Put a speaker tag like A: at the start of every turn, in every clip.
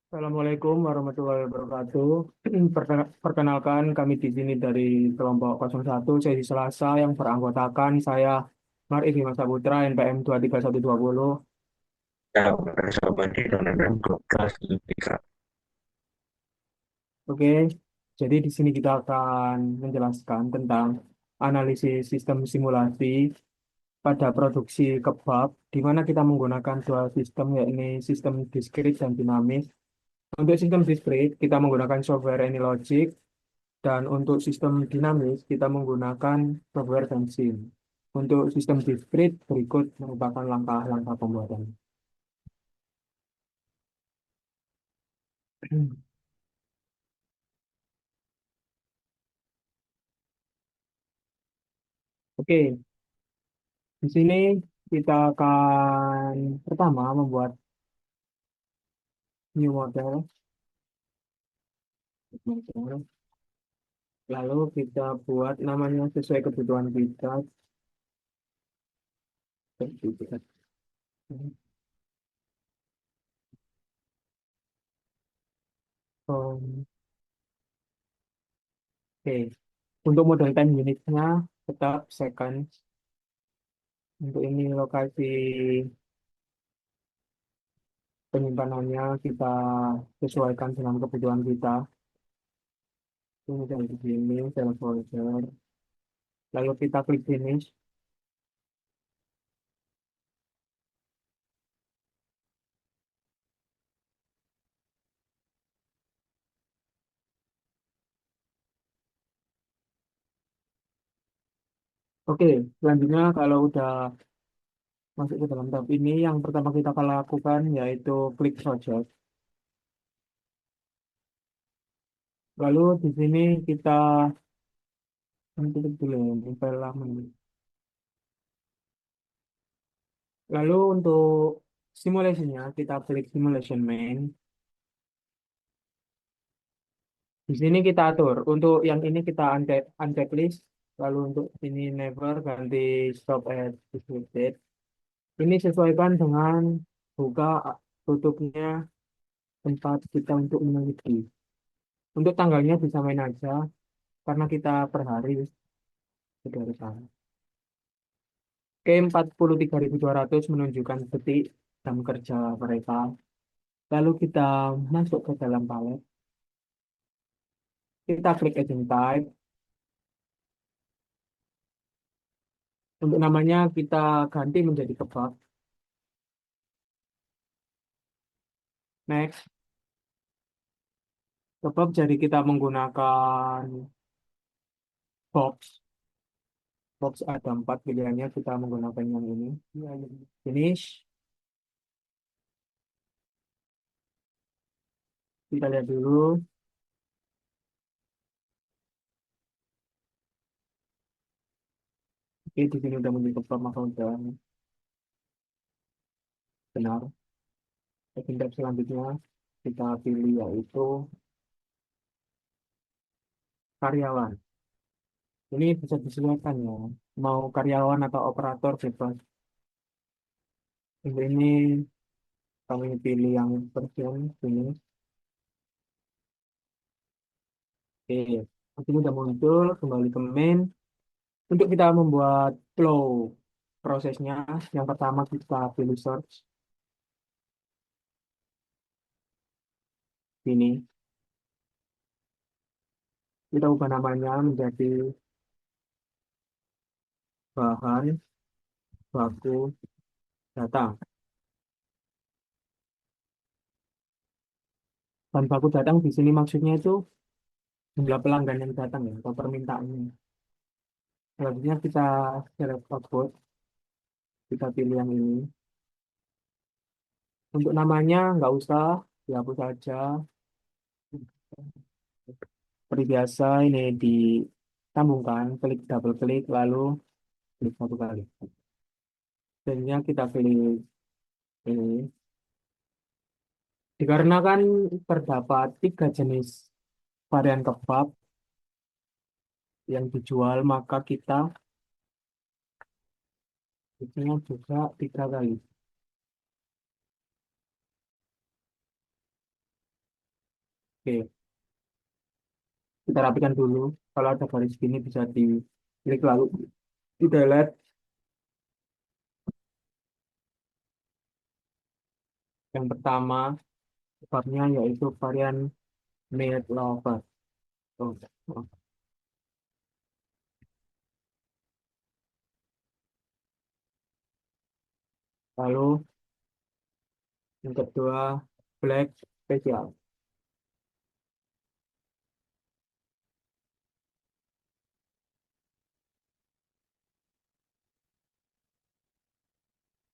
A: Assalamualaikum warahmatullahi wabarakatuh. Perkenalkan kami di sini dari kelompok 01 sesi Selasa yang beranggotakan saya Marif Bima Saputra NPM 23120.
B: Ya, bersama di dalam kelas tiga.
A: Oke, jadi di sini kita akan menjelaskan tentang analisis sistem simulasi pada produksi kebab, di mana kita menggunakan dua sistem, yakni sistem diskrit dan dinamis. Untuk sistem diskrit, kita menggunakan software AnyLogic. Dan untuk sistem dinamis, kita menggunakan software dan SIM. Untuk sistem diskrit, berikut merupakan langkah-langkah pembuatan. Oke, di sini kita akan pertama membuat new model. Lalu kita buat namanya sesuai kebutuhan kita. Oke, untuk model time unitnya tetap second. Untuk ini lokasi penyimpanannya kita sesuaikan dengan kebutuhan kita. Ini dari sini, sel folder. Lalu kita klik finish. Oke, selanjutnya kalau udah masuk ke dalam tab ini, yang pertama kita akan lakukan yaitu klik project. Lalu di sini kita tutup dulu ya, ini file lama ini. Lalu untuk simulasinya, kita klik simulation main. Di sini kita atur. Untuk yang ini kita uncheck list. Lalu untuk ini never ganti stop at restricted. Ini sesuaikan dengan buka tutupnya tempat kita untuk meneliti. Untuk tanggalnya bisa main aja karena kita per hari sudah ada sana. Oke, 43.200 menunjukkan detik jam kerja mereka. Lalu kita masuk ke dalam palet. Kita klik agent type. Untuk namanya kita ganti menjadi kebab. Next, kebab jadi kita menggunakan box. Box ada empat pilihannya, kita menggunakan yang ini. Finish. Kita lihat dulu. Oke, di sini udah menjadi kebab, maka udah benar. Agenda selanjutnya kita pilih yaitu karyawan. Ini bisa disesuaikan ya. Mau karyawan atau operator bebas. Untuk ini kami pilih yang version ini. Oke, ini udah muncul. Kembali ke main. Untuk kita membuat flow prosesnya, yang pertama kita pilih search. Ini kita ubah namanya menjadi bahan baku data. Bahan baku datang di sini maksudnya itu jumlah pelanggan yang datang ya, atau permintaannya. Selanjutnya kita select output, kita pilih yang ini. Untuk namanya nggak usah, dihapus saja. Seperti biasa ini disambungkan, klik double klik, lalu klik satu kali. Selanjutnya kita pilih ini. Dikarenakan terdapat tiga jenis varian kebab yang dijual, maka kita bikinnya juga tiga kali. Oke, kita rapikan dulu. Kalau ada garis gini bisa diklik lalu di delete. Yang pertama, babnya yaitu varian made lover. Oh, oh. Lalu yang kedua, black special.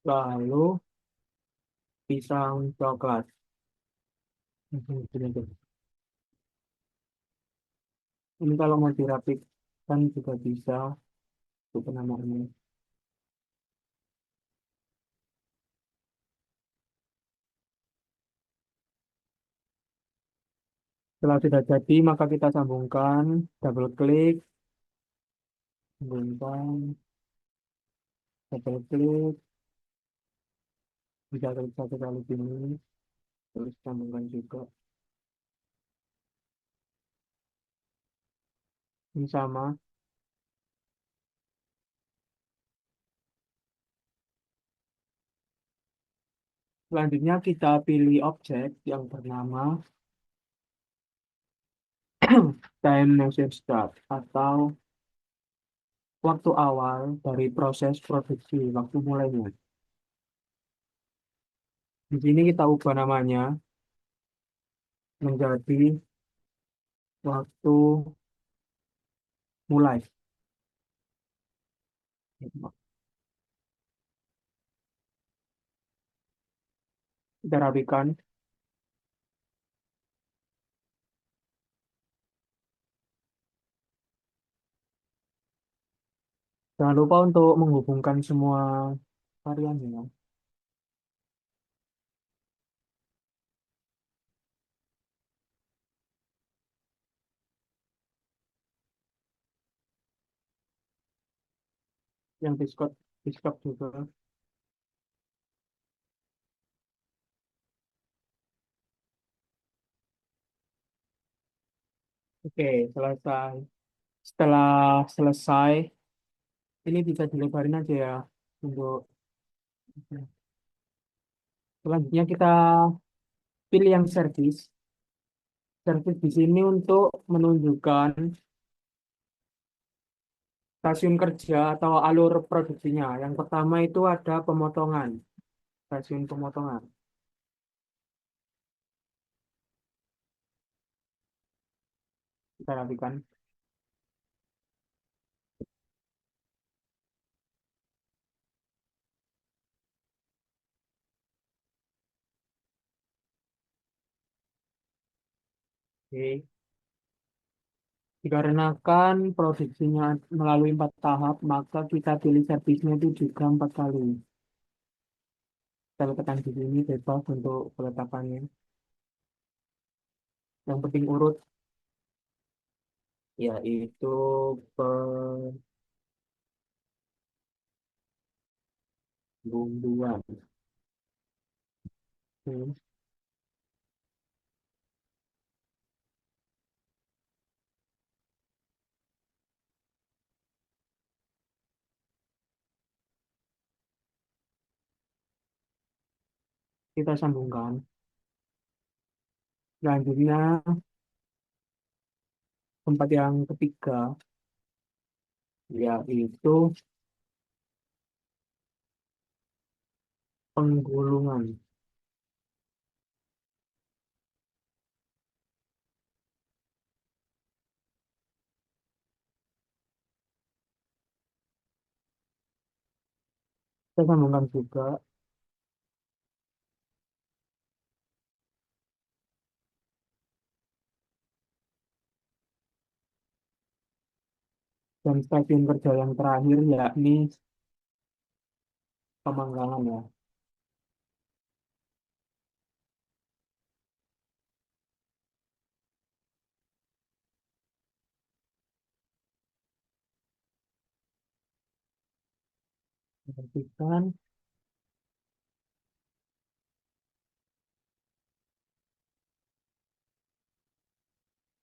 A: Lalu pisang coklat. Ini kalau mau dirapikan juga bisa untuk penamaannya. Setelah sudah jadi, maka kita sambungkan, double klik, sambungkan, double klik, bisa klik satu kali gini, terus sambungkan juga. Ini sama. Selanjutnya kita pilih objek yang bernama time nation start atau waktu awal dari proses produksi, waktu mulainya. Di sini kita ubah namanya menjadi waktu mulai. Kita rapikan. Jangan lupa untuk menghubungkan semua variannya. Yang Discord juga. Oke, selesai. Setelah selesai, ini bisa dilebarin aja ya untuk selanjutnya kita pilih yang service. Service di sini untuk menunjukkan stasiun kerja atau alur produksinya. Yang pertama itu ada pemotongan, stasiun pemotongan. Kita rapikan. Oke. Dikarenakan produksinya melalui 4 tahap, maka kita pilih servisnya itu juga 4 kali. Kita letakkan di sini bebas untuk peletakannya. Yang penting urut, yaitu pembumbuan. Hmm, Kita sambungkan. Selanjutnya, tempat yang ketiga, yaitu penggulungan. Kita sambungkan juga. Dan stasiun kerja yang terakhir, yakni pemanggangan ya. Perhatikan.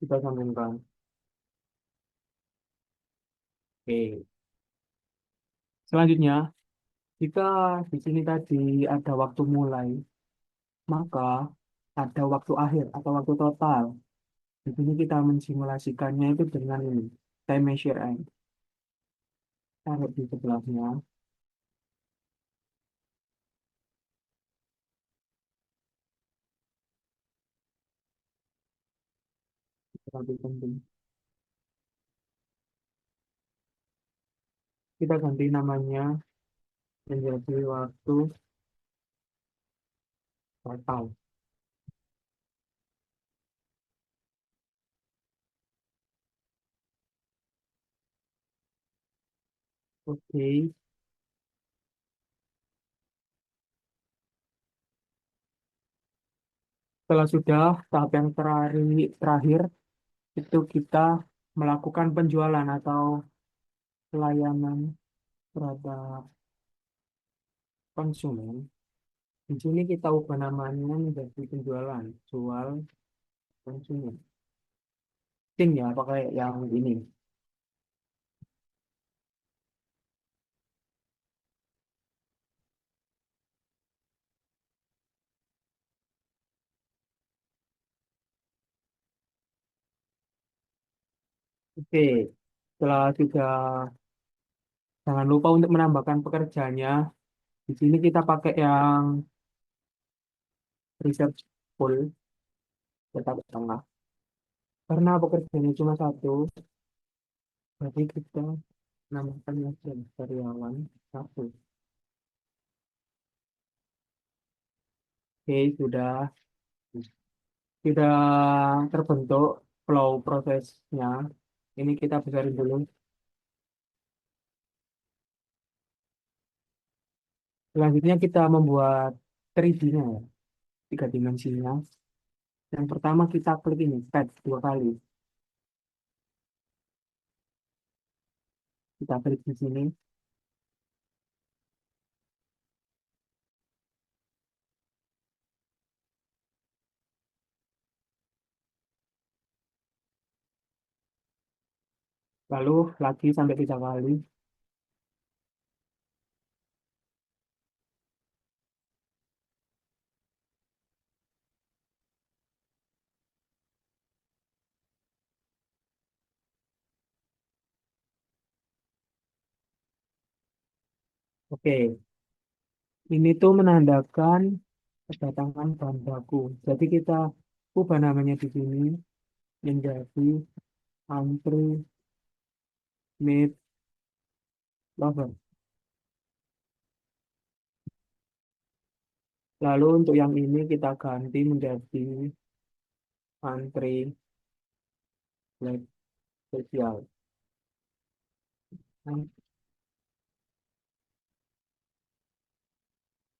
A: kita sambungkan. Oke. Selanjutnya, jika di sini tadi ada waktu mulai, maka ada waktu akhir atau waktu total. Di sini kita mensimulasikannya itu dengan ini, time measure end. Taruh di sebelahnya. Terlalu penting. Kita ganti namanya menjadi waktu total. Oke, setelah sudah tahap yang terakhir itu kita melakukan penjualan atau pelayanan terhadap konsumen. Di sini kita ubah namanya menjadi penjualan, jual konsumen. Ting ya, pakai yang ini. Oke, setelah sudah jangan lupa untuk menambahkan pekerjanya. Di sini kita pakai yang research full, tetap tengah. Karena pekerjaannya cuma satu, berarti kita nambahkan aja karyawan satu. Oke, sudah terbentuk flow prosesnya. Ini kita besarin dulu. Selanjutnya kita membuat 3D-nya ya, tiga dimensinya. Yang pertama kita klik ini, pad dua kali. Kita klik di sini, lalu lagi sampai tiga kali. Oke, ini tuh menandakan kedatangan bahan baku. Jadi kita ubah namanya di sini menjadi antri made lover. Lalu untuk yang ini kita ganti menjadi antri black spesial. Nah,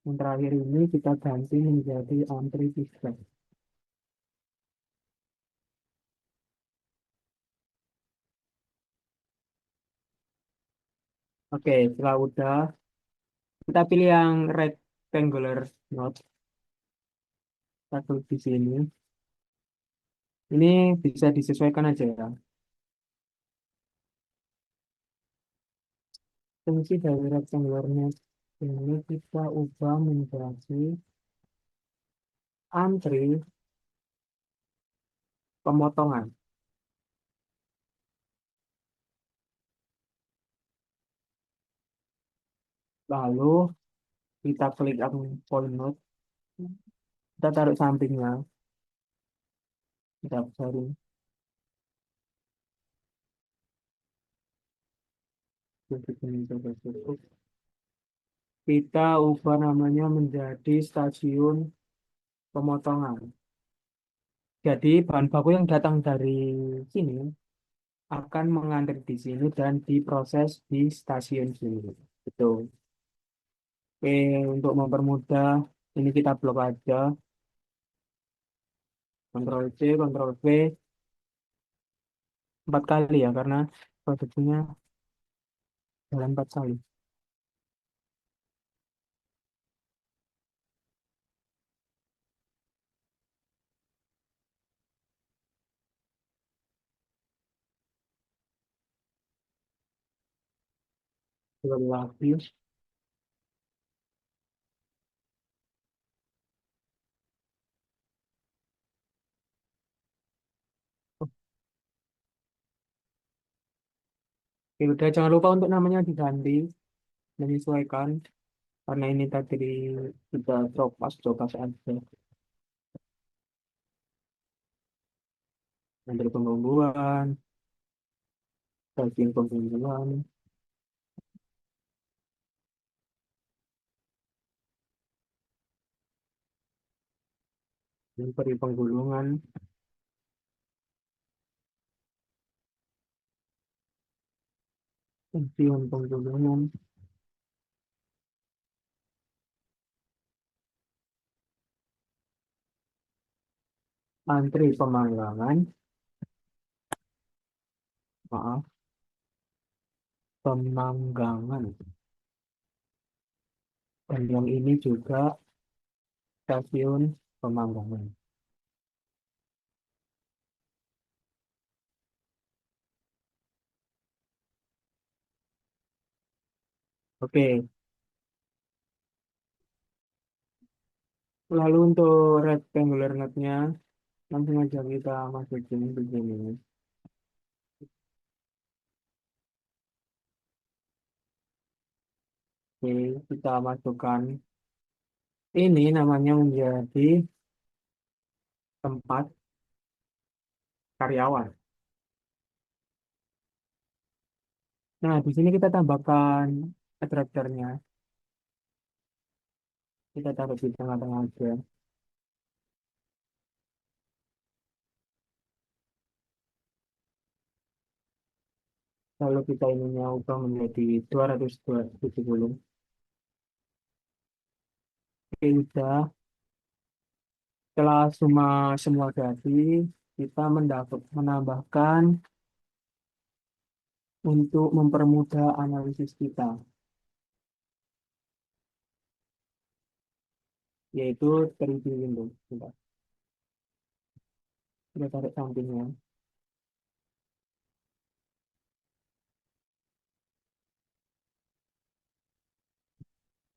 A: yang terakhir ini kita ganti menjadi antri pizza. Oke, setelah udah, kita pilih yang rectangular node. Kita klik di sini. Ini bisa disesuaikan aja ya. Fungsi dari rectangular node ini kita ubah menjadi antri pemotongan. Lalu kita klik yang point node. Kita taruh sampingnya. Kita besarin. Kita ubah namanya menjadi stasiun pemotongan. Jadi bahan baku yang datang dari sini akan mengantri di sini dan diproses di stasiun sini. Betul. Oke, untuk mempermudah ini kita blok aja. Ctrl C, Ctrl V, empat kali ya karena produksinya jalan empat kali. sekali lagi. Oke, udah jangan lupa untuk namanya diganti, menyesuaikan. Karena ini tadi kita copas aja. Yang pembunuhan, bagian pembunuhan, dan peri penggulungan, bagian penggulungan, antri pemanggangan, maaf, pemanggangan. Dan yang ini juga stasiun pemanggangan. Oke, lalu untuk rectangular net-nya, langsung aja kita masukin begini. Oke, kita masukkan ini namanya menjadi tempat karyawan. Nah, di sini kita tambahkan attractor-nya. Kita taruh di tengah-tengah aja. Lalu kita ininya ubah menjadi 270. Oke, udah. Setelah semua jadi, kita menambahkan untuk mempermudah analisis kita, yaitu 3D window. Kita tarik sampingnya.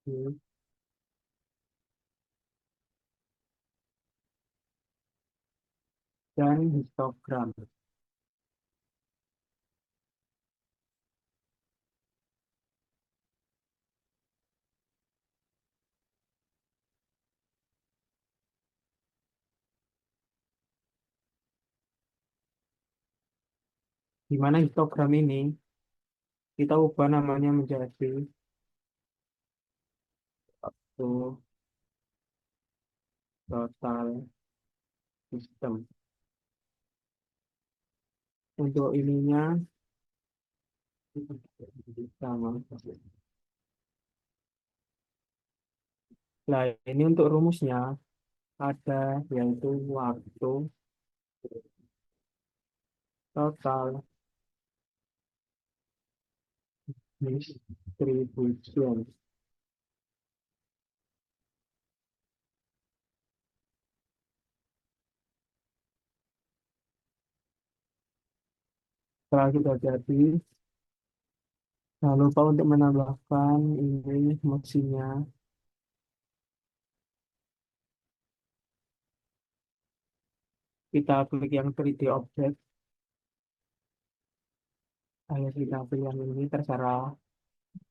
A: Oke. Dan histogram. Di mana histogram ini kita ubah namanya menjadi oh, total system. Untuk ininya sama. Nah, ini untuk rumusnya ada yaitu waktu total distribution. Setelah sudah jadi, jangan lupa untuk menambahkan ini mesinnya. Kita klik yang 3D object. Ayo kita pilih yang ini terserah.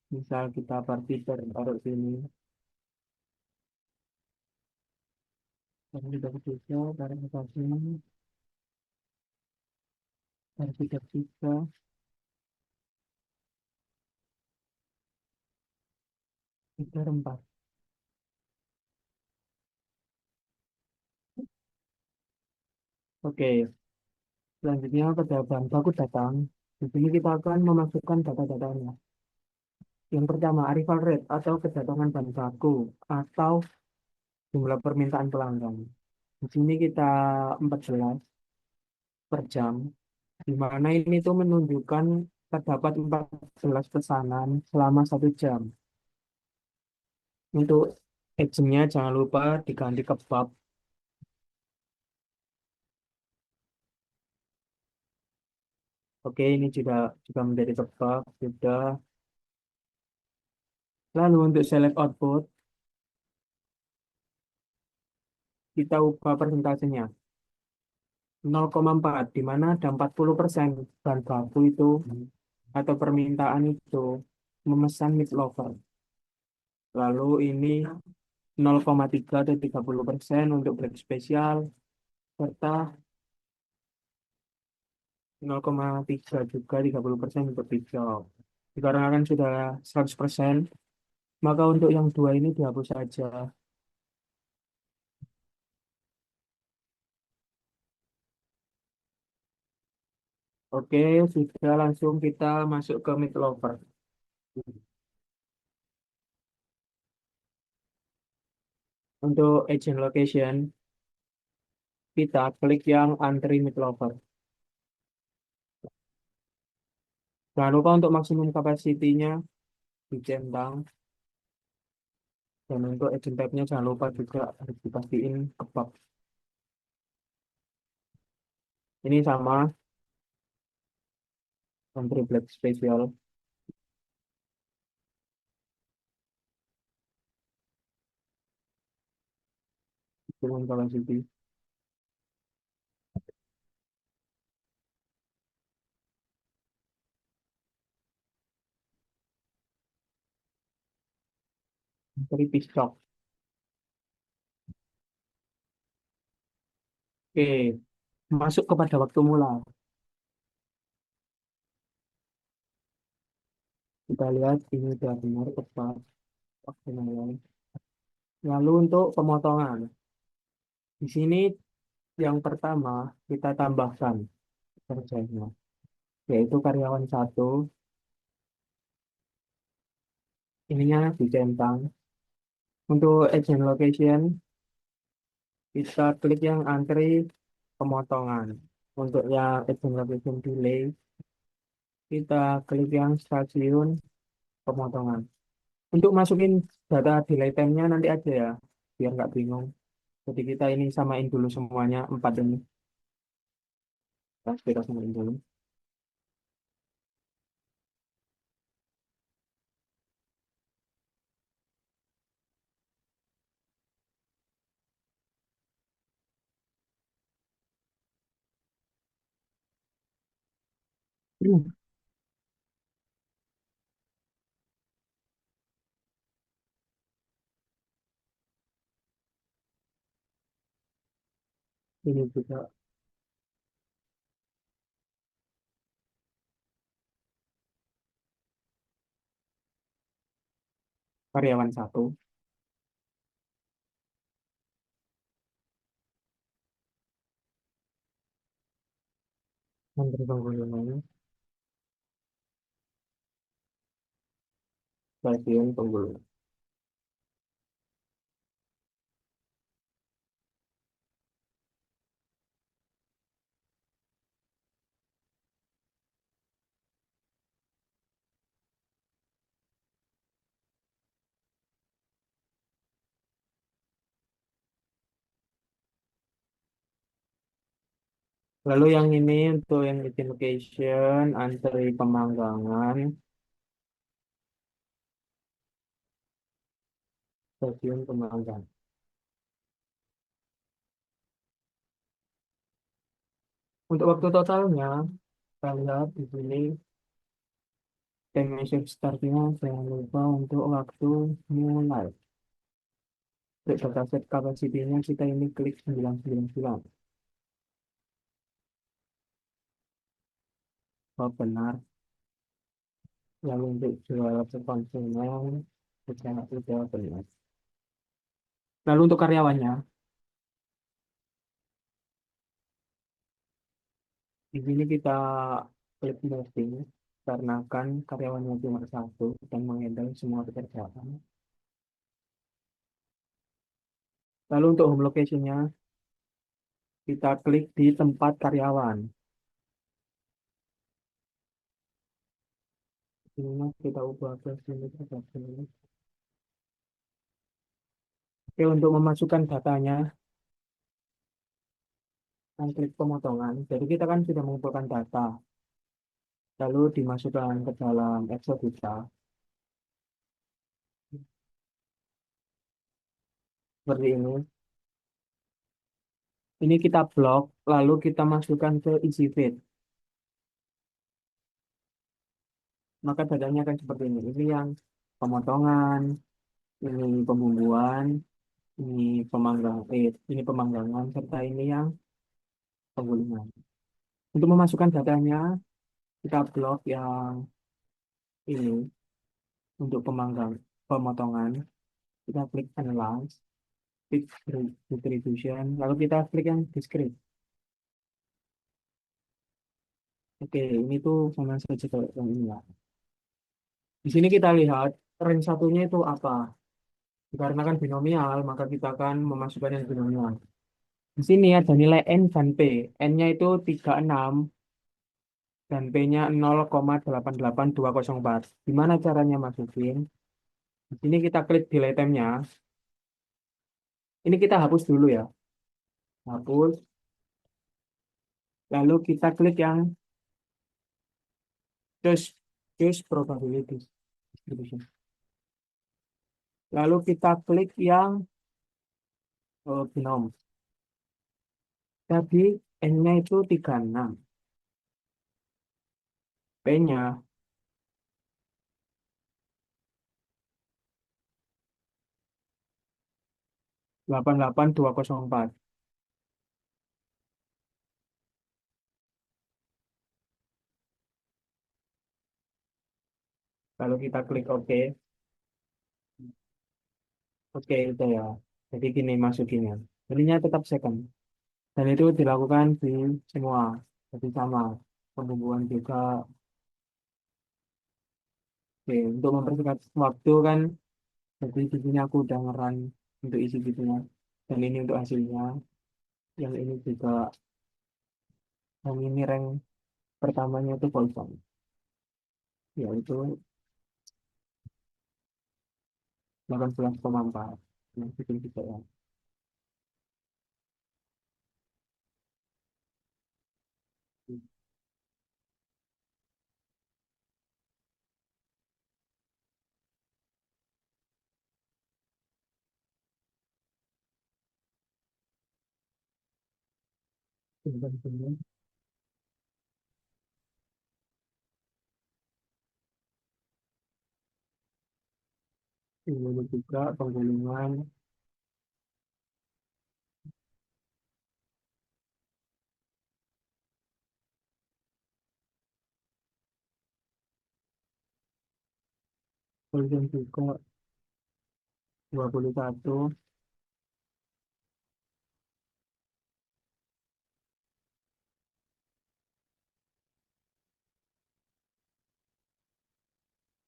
A: Misal kita partitur taruh sini. Dan kita bisa taruh ke sini. Dan kita bisa kita rempat. Oke, selanjutnya pada bahan baku datang. Di sini kita akan memasukkan data-datanya. Yang pertama, arrival rate atau kedatangan bahan baku atau jumlah permintaan pelanggan. Di sini kita 14 per jam, di mana ini tuh menunjukkan terdapat 14 pesanan selama 1 jam. Untuk agentnya jangan lupa diganti ke bab. Oke, ini juga juga menjadi ke bab. Sudah. Lalu untuk select output, kita ubah persentasenya 0,4, di mana ada 40% bahan baku itu atau permintaan itu memesan meat lover. Lalu ini 0,3 atau 30% untuk break spesial, serta 0,3 juga 30% untuk pickup. Dikarenakan sudah 100%, maka untuk yang dua ini dihapus saja. Oke, sudah langsung kita masuk ke meat lover. Untuk agent location, kita klik yang antri meat lover. Jangan lupa untuk maksimum kapasitinya dicentang. Dan untuk agent type-nya jangan lupa juga harus dipastiin kebab. Ini sama, antri black special, maksimum capacity. Antri pistok. Oke, masuk kepada waktu mulai. Kita lihat ini sudah benar tepat waktu mulai. Lalu untuk pemotongan. Di sini yang pertama kita tambahkan kerjanya, yaitu karyawan satu, ininya dicentang. Untuk agent location, kita klik yang antri pemotongan. Untuk yang agent location delay, kita klik yang stasiun pemotongan. Untuk masukin data delay time-nya nanti aja ya, biar nggak bingung. Jadi kita ini samain dulu semuanya, empat ini. Kita samain dulu. Ini juga karyawan satu, menteri penggulungan, stasiun penggulungan. Lalu yang ini untuk yang identification, antri pemanggangan, stasiun pemanggangan. Untuk waktu totalnya, kita lihat di sini, time message startnya jangan lupa untuk waktu mulai. Untuk dataset kapasitinya kita ini klik 999. Oh, benar. Lalu untuk jual ke konsumen, kita sudah benar. Lalu untuk karyawannya, di sini kita klik moving, karena kan karyawannya cuma satu dan menghandle semua pekerjaan. Lalu untuk home location-nya, kita klik di tempat karyawan. Ini kita ubah ke sini, ke sini. Oke, untuk memasukkan datanya, kita klik pemotongan. Jadi kita kan sudah mengumpulkan data, lalu dimasukkan ke dalam Excel kita. seperti ini. Ini kita blok, lalu kita masukkan ke isi feed. Maka dadanya akan seperti ini. Ini yang pemotongan, ini pembumbuan, ini ini pemanggangan, serta ini yang penggulingan. Untuk memasukkan datanya, kita blok yang ini untuk pemotongan. Kita klik analyze, klik distribution, lalu kita klik yang discrete. Oke, ini tuh sama saja kayak yang ini ya. Di sini kita lihat range satunya itu apa. Dikarenakan binomial, maka kita akan memasukkan yang binomial. Di sini ada nilai N dan P. N-nya itu 36 dan P-nya 0,888204. Gimana caranya masukin? Di sini kita klik delay time-nya. Ini kita hapus dulu ya. Hapus. Lalu kita klik yang choose probability distribution. Lalu kita klik yang binom. Tadi N-nya itu 36. P-nya 88204. Lalu kita klik OK. Oke, itu ya. Jadi gini masukinnya. Jadinya tetap second. Dan itu dilakukan di semua. Jadi sama. Pembumbuan juga. Oke, untuk mempersingkat waktu kan. Jadi di sini aku udah ngeran untuk isi gitunya. Dan ini untuk hasilnya. Yang ini juga. Yang ini rank pertamanya itu Voltron. Yaitu 18,4. Nah, bikin juga ya. Ini juga penggulungan. Kemudian juga 21.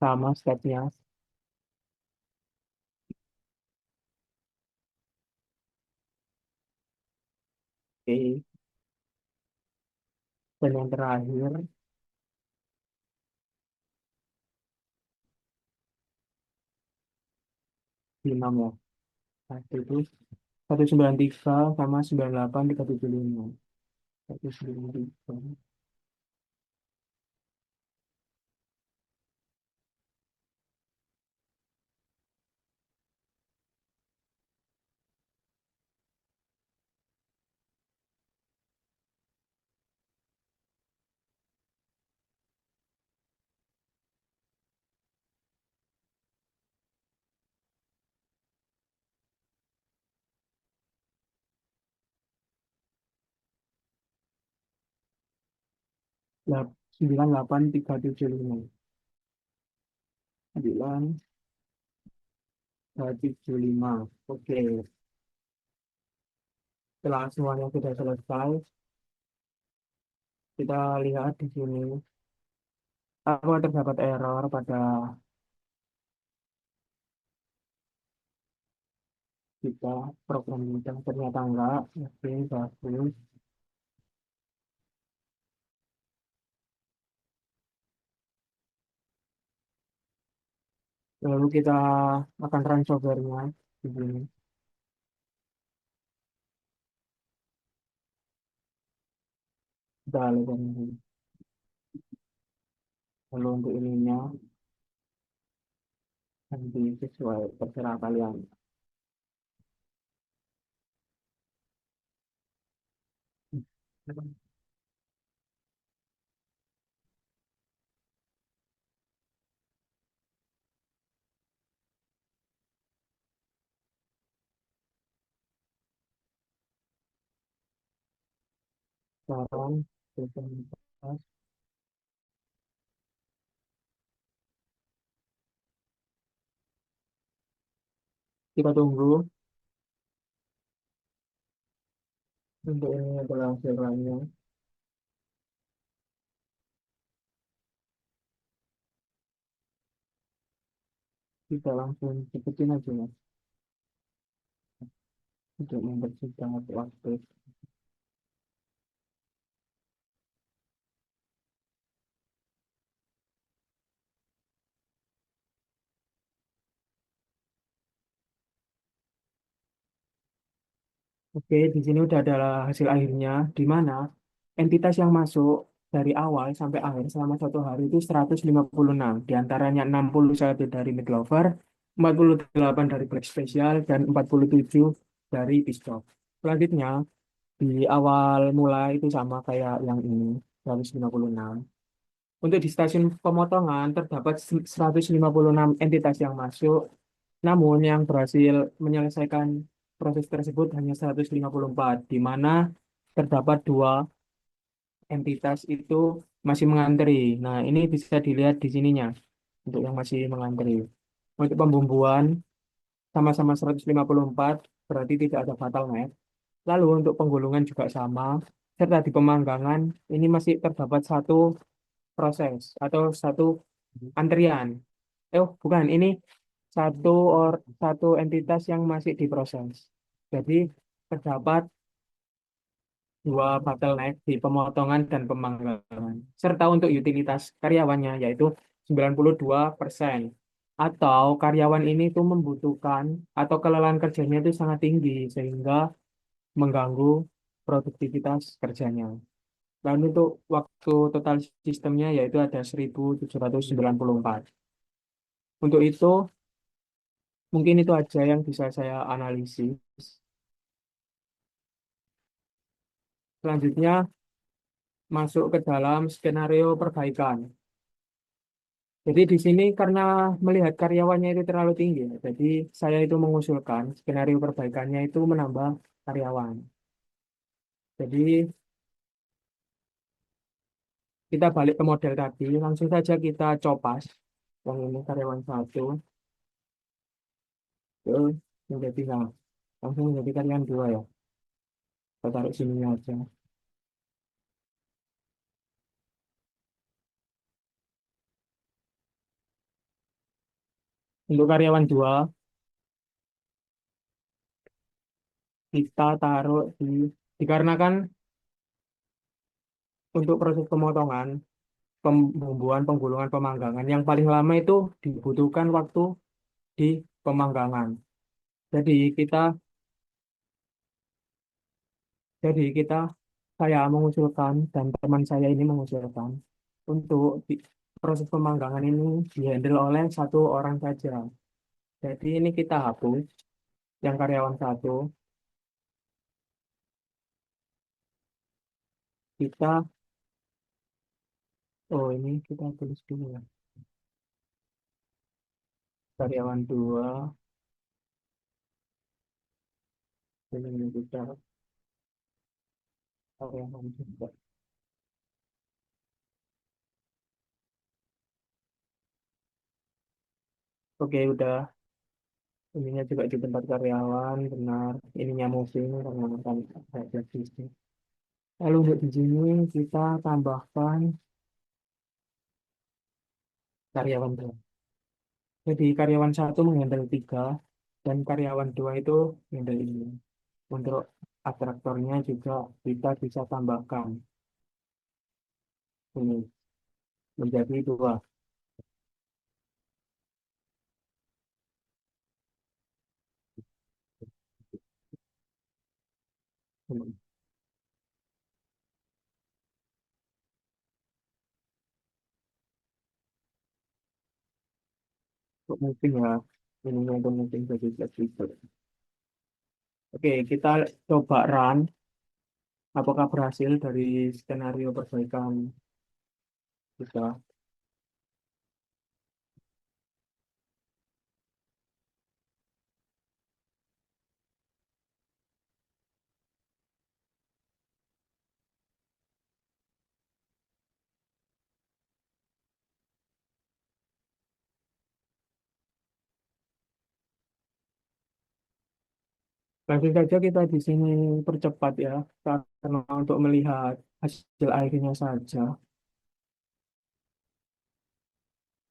A: Sama stepnya. Oke. Dan yang terakhir, 6 ya. Nah, itu 193 sama 98 375. 193. 98375. 9375. Oke. Setelah semuanya sudah selesai, kita lihat di sini. Apakah terdapat error pada kita program kita? Ternyata enggak. Oke, bagus. Lalu kita akan run software-nya di sini. Kita lakukan ini. Lalu untuk ininya nanti sesuai terserah kalian. Sekarang rutinitas kita tunggu untuk ini adalah hasilnya. Kita langsung cepetin aja mas untuk membersihkan waktu. Oke, di sini udah ada hasil akhirnya, di mana entitas yang masuk dari awal sampai akhir selama 1 hari itu 156. Di antaranya 61 dari Midlover, 48 dari Black Special, dan 47 dari Pistol. Selanjutnya, di awal mulai itu sama kayak yang ini, 156. Untuk di stasiun pemotongan terdapat 156 entitas yang masuk, namun yang berhasil menyelesaikan proses tersebut hanya 154, di mana terdapat dua entitas itu masih mengantri. Nah, ini bisa dilihat di sininya untuk yang masih mengantri. Untuk pembumbuan sama-sama 154, berarti tidak ada bottleneck. Lalu untuk penggulungan juga sama, serta di pemanggangan ini masih terdapat satu proses atau satu antrian. Bukan, ini satu satu entitas yang masih diproses. Jadi terdapat dua bottleneck di pemotongan dan pemanggangan. Serta untuk utilitas karyawannya yaitu 92%. Atau karyawan ini tuh membutuhkan atau kelelahan kerjanya itu sangat tinggi sehingga mengganggu produktivitas kerjanya. Lalu untuk waktu total sistemnya yaitu ada 1794. Untuk itu mungkin itu aja yang bisa saya analisis. Selanjutnya masuk ke dalam skenario perbaikan. Jadi di sini karena melihat karyawannya itu terlalu tinggi, ya, jadi saya itu mengusulkan skenario perbaikannya itu menambah karyawan. Jadi kita balik ke model tadi, langsung saja kita copas yang ini karyawan satu ke menjadi langsung menjadi karyawan dua ya. Kita taruh sini aja. Untuk karyawan dua kita taruh dikarenakan untuk proses pemotongan, pembumbuan, penggulungan, pemanggangan yang paling lama itu dibutuhkan waktu di pemanggangan. Jadi kita jadi saya mengusulkan dan teman saya ini mengusulkan untuk proses pemanggangan ini dihandle oleh satu orang saja. Jadi ini kita hapus yang karyawan satu, kita ini kita tulis dulu ya. Karyawan dua, ini kita karyawan juga. Oke, udah. Ininya juga di tempat karyawan, benar. Ininya musim karena kan ada bisnis. Lalu untuk di sini kita tambahkan karyawan dua. Jadi karyawan satu menghandle tiga dan karyawan dua itu handle ini. Untuk atraktornya juga kita bisa tambahkan ini menjadi dua. Untuk mungkin ya ininya itu mungkin jadi fleksibel. Oke, kita coba run apakah berhasil dari skenario perbaikan kita. Langsung saja kita di sini percepat ya, karena untuk melihat hasil akhirnya saja.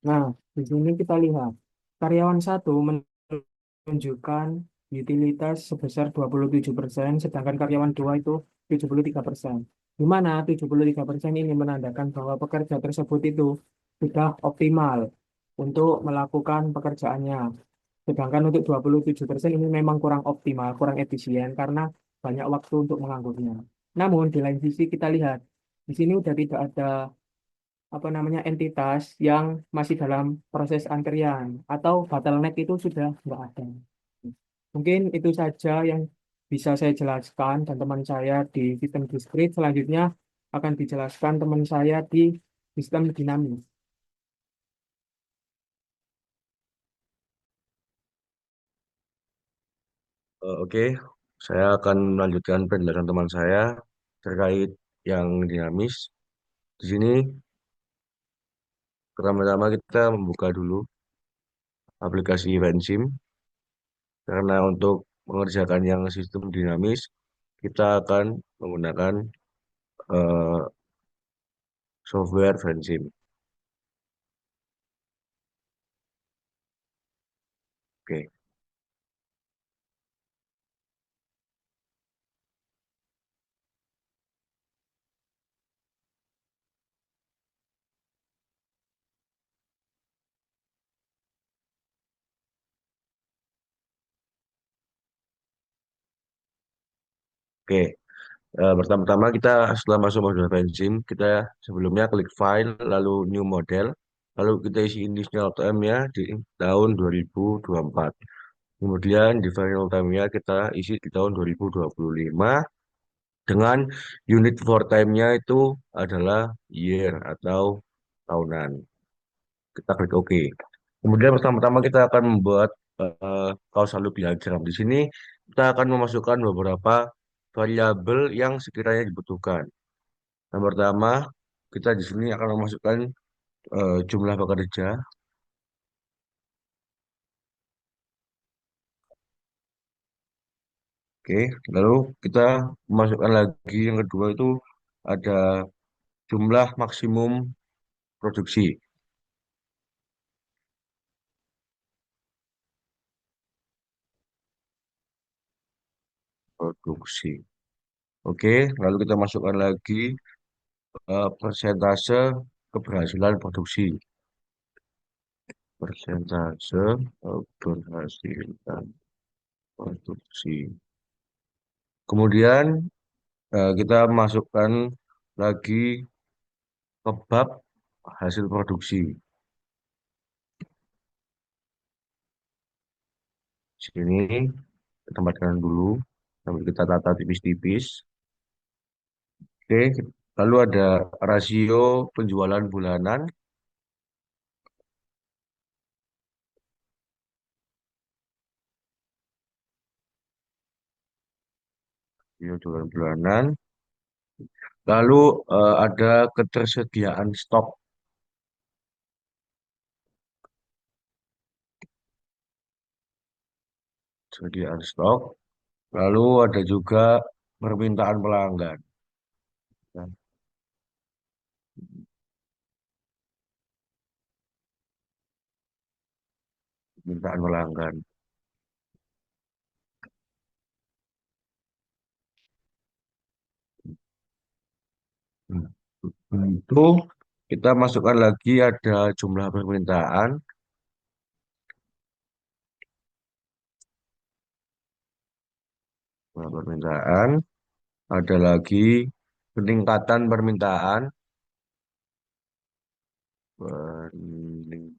A: Nah, di sini kita lihat karyawan satu menunjukkan utilitas sebesar 27%, sedangkan karyawan dua itu 73%. Di mana 73% ini menandakan bahwa pekerja tersebut itu sudah optimal untuk melakukan pekerjaannya. Sedangkan untuk 27% ini memang kurang optimal, kurang efisien karena banyak waktu untuk menganggurnya. Namun di lain sisi kita lihat, di sini sudah tidak ada apa namanya entitas yang masih dalam proses antrian atau bottleneck itu sudah nggak ada. Mungkin itu saja yang bisa saya jelaskan dan teman saya di sistem diskrit. Selanjutnya akan dijelaskan teman saya di sistem dinamis.
B: Oke, saya akan melanjutkan penjelasan teman saya terkait yang dinamis. Di sini pertama-tama kita membuka dulu aplikasi Vensim karena untuk mengerjakan yang sistem dinamis kita akan menggunakan eh, software Vensim. Oke, oke. Pertama-tama kita setelah masuk modul Vensim, kita sebelumnya klik file, lalu new model, lalu kita isi initial time-nya di tahun 2024. Kemudian di final time-nya kita isi di tahun 2025 dengan unit for time-nya itu adalah year atau tahunan. Kita klik OK. Kemudian pertama-tama kita akan membuat causal loop diagram. Di sini kita akan memasukkan beberapa variabel yang sekiranya dibutuhkan. Yang pertama, kita di sini akan memasukkan jumlah pekerja. Oke, lalu kita memasukkan lagi yang kedua itu ada jumlah maksimum produksi. Produksi. Oke, lalu kita masukkan lagi persentase keberhasilan produksi. Persentase keberhasilan produksi. Kemudian kita masukkan lagi kebab hasil produksi. Sini kita tempatkan dulu sambil kita tata tipis-tipis. Oke, lalu ada rasio penjualan bulanan, rasio penjualan bulanan. Lalu ada ketersediaan stok, ketersediaan stok. Lalu ada juga permintaan pelanggan, ya, permintaan pelanggan. Itu kita masukkan lagi ada jumlah permintaan, jumlah permintaan. Ada lagi peningkatan permintaan, peningkatan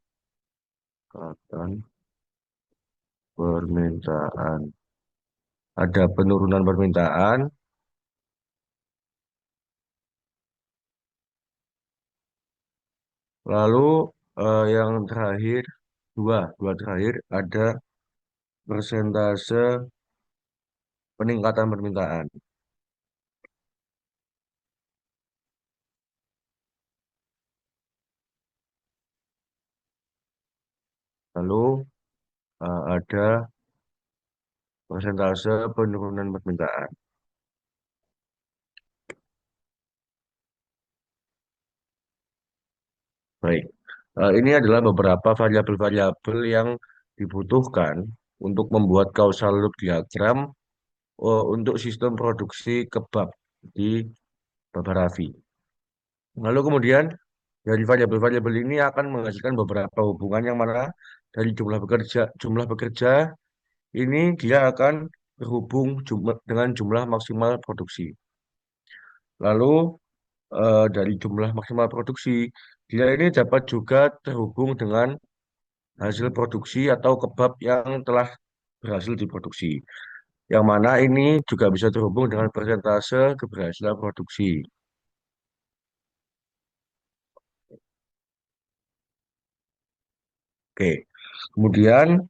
B: permintaan. Ada penurunan permintaan, Lalu yang terakhir, dua terakhir ada persentase peningkatan permintaan. Lalu ada persentase penurunan permintaan. Baik, ini adalah beberapa variabel-variabel yang dibutuhkan untuk membuat causal loop diagram untuk sistem produksi kebab di Baba Raffi. Lalu kemudian dari variabel-variabel ini akan menghasilkan beberapa hubungan yang mana dari jumlah bekerja ini dia akan berhubung dengan jumlah maksimal produksi. Lalu dari jumlah maksimal produksi, dia ini dapat juga terhubung dengan hasil produksi atau kebab yang telah berhasil diproduksi. Yang mana ini juga bisa terhubung dengan persentase keberhasilan produksi. Oke. Kemudian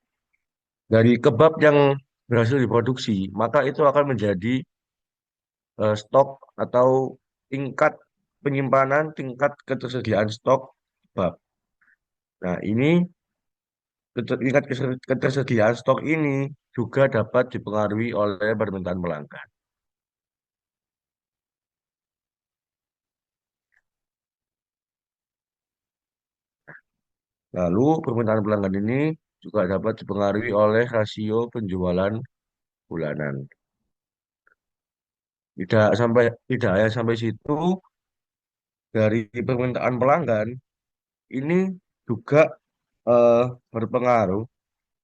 B: dari kebab yang berhasil diproduksi, maka itu akan menjadi stok atau tingkat penyimpanan, tingkat ketersediaan stok kebab. Nah, ini tingkat ketersediaan stok ini juga dapat dipengaruhi oleh permintaan pelanggan. Lalu, permintaan pelanggan ini juga dapat dipengaruhi oleh rasio penjualan bulanan. Tidak hanya sampai situ, dari permintaan pelanggan ini juga eh, berpengaruh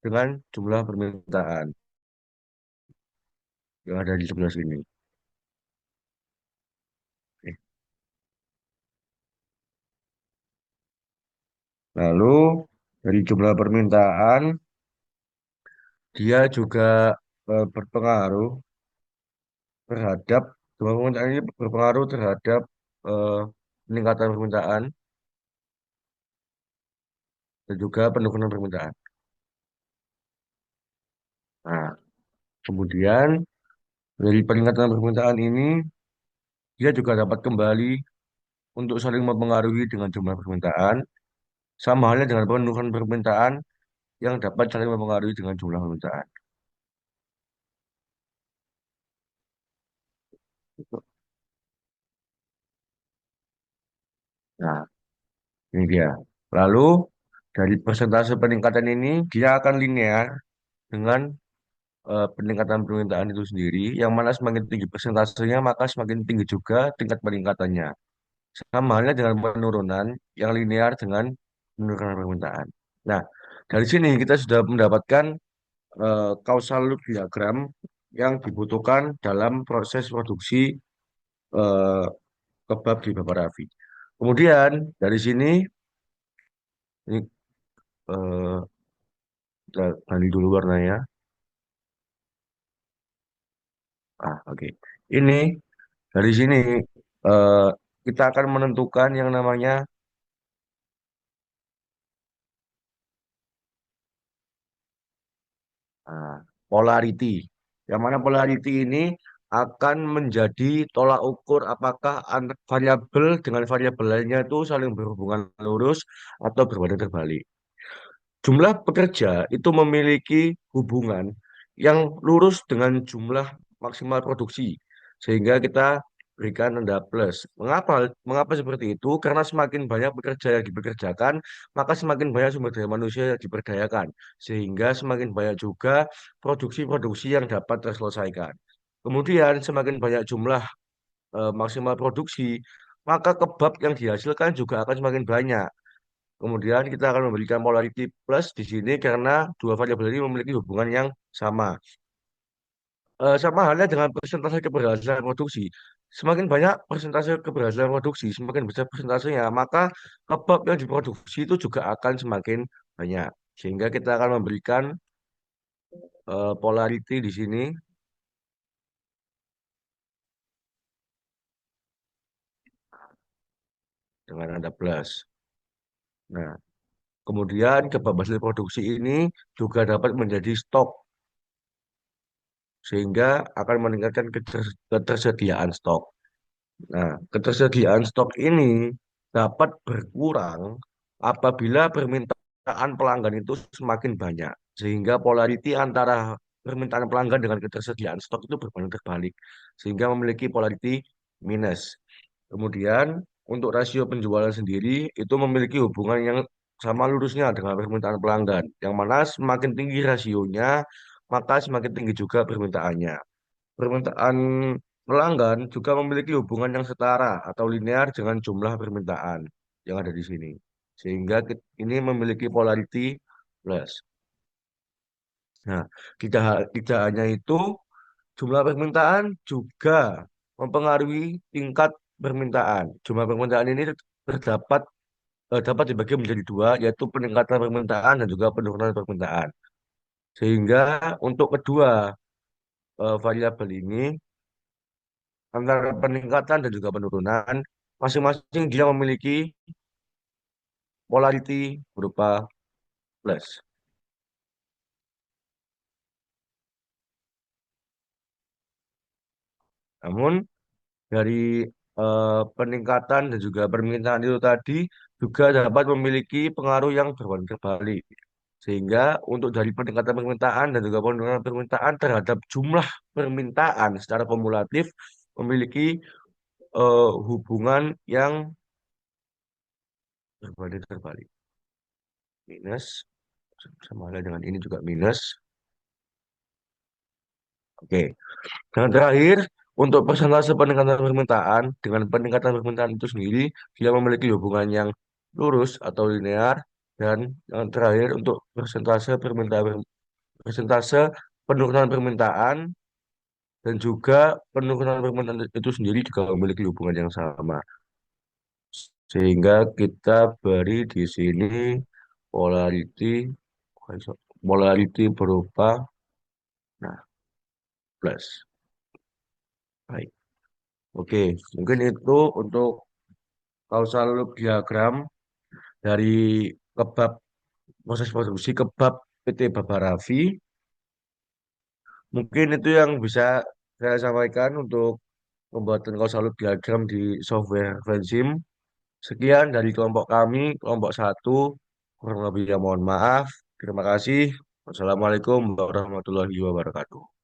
B: dengan jumlah permintaan yang ada di sebelah sini. Oke. Lalu dari jumlah permintaan, dia juga berpengaruh terhadap jumlah permintaan ini berpengaruh terhadap eh, peningkatan permintaan dan juga penurunan permintaan. Nah, kemudian dari peningkatan permintaan ini, dia juga dapat kembali untuk saling mempengaruhi dengan jumlah permintaan, sama halnya dengan penurunan permintaan yang dapat saling mempengaruhi dengan jumlah permintaan. Nah, ini dia. Lalu dari persentase peningkatan ini dia akan linear dengan peningkatan permintaan itu sendiri, yang mana semakin tinggi persentasenya maka semakin tinggi juga tingkat peningkatannya. Sama halnya dengan penurunan yang linear dengan penurunan permintaan. Nah, dari sini kita sudah mendapatkan causal loop diagram yang dibutuhkan dalam proses produksi eh, kebab di Baba Raffi. Kemudian dari sini ini kita ganti dulu warnanya. Oke. Ini dari sini eh, kita akan menentukan yang namanya ah, polarity. Yang mana polarity ini akan menjadi tolak ukur apakah variabel dengan variabel lainnya itu saling berhubungan lurus atau berbanding terbalik. Jumlah pekerja itu memiliki hubungan yang lurus dengan jumlah maksimal produksi, sehingga kita berikan tanda plus. Mengapa? Mengapa seperti itu? Karena semakin banyak pekerja yang dipekerjakan, maka semakin banyak sumber daya manusia yang diberdayakan, sehingga semakin banyak juga produksi-produksi yang dapat terselesaikan. Kemudian semakin banyak jumlah maksimal produksi, maka kebab yang dihasilkan juga akan semakin banyak. Kemudian kita akan memberikan polarity plus di sini karena dua variabel ini memiliki hubungan yang sama. Sama halnya dengan persentase keberhasilan produksi. Semakin banyak persentase keberhasilan produksi, semakin besar persentasenya, maka kebab yang diproduksi itu juga akan semakin banyak. Sehingga kita akan memberikan polarity di sini dengan tanda plus. Nah, kemudian kebebasan produksi ini juga dapat menjadi stok sehingga akan meningkatkan ketersediaan stok. Nah, ketersediaan stok ini dapat berkurang apabila permintaan pelanggan itu semakin banyak, sehingga polarity antara permintaan pelanggan dengan ketersediaan stok itu berbanding terbalik, sehingga memiliki polarity minus. Kemudian, untuk rasio penjualan sendiri itu memiliki hubungan yang sama lurusnya dengan permintaan pelanggan, yang mana semakin tinggi rasionya, maka semakin tinggi juga permintaannya. Permintaan pelanggan juga memiliki hubungan yang setara atau linear dengan jumlah permintaan yang ada di sini. Sehingga ini memiliki polarity plus. Nah, tidak hanya itu, jumlah permintaan juga mempengaruhi tingkat permintaan. Jumlah permintaan ini dapat dibagi menjadi dua, yaitu peningkatan permintaan dan juga penurunan permintaan. Sehingga untuk kedua variabel ini antara peningkatan dan juga penurunan, masing-masing dia memiliki polarity berupa plus. Namun dari peningkatan dan juga permintaan itu tadi juga dapat memiliki pengaruh yang berbanding terbalik. Sehingga untuk dari peningkatan permintaan dan juga penurunan permintaan terhadap jumlah permintaan secara kumulatif memiliki hubungan yang berbanding terbalik. Minus, sama halnya dengan ini juga minus. Oke. Dan terakhir, untuk persentase peningkatan permintaan dengan peningkatan permintaan itu sendiri, dia memiliki hubungan yang lurus atau linear. Dan yang terakhir, untuk persentase penurunan permintaan dan juga penurunan permintaan itu sendiri juga memiliki hubungan yang sama. Sehingga kita beri di sini polarity, polarity berupa, nah, plus. Baik. Oke, mungkin itu untuk causal diagram dari kebab proses produksi kebab PT Baba Raffi. Mungkin itu yang bisa saya sampaikan untuk pembuatan causal diagram di software Venzim. Sekian dari kelompok kami, kelompok satu. Kurang lebihnya mohon maaf. Terima kasih. Wassalamualaikum warahmatullahi wabarakatuh.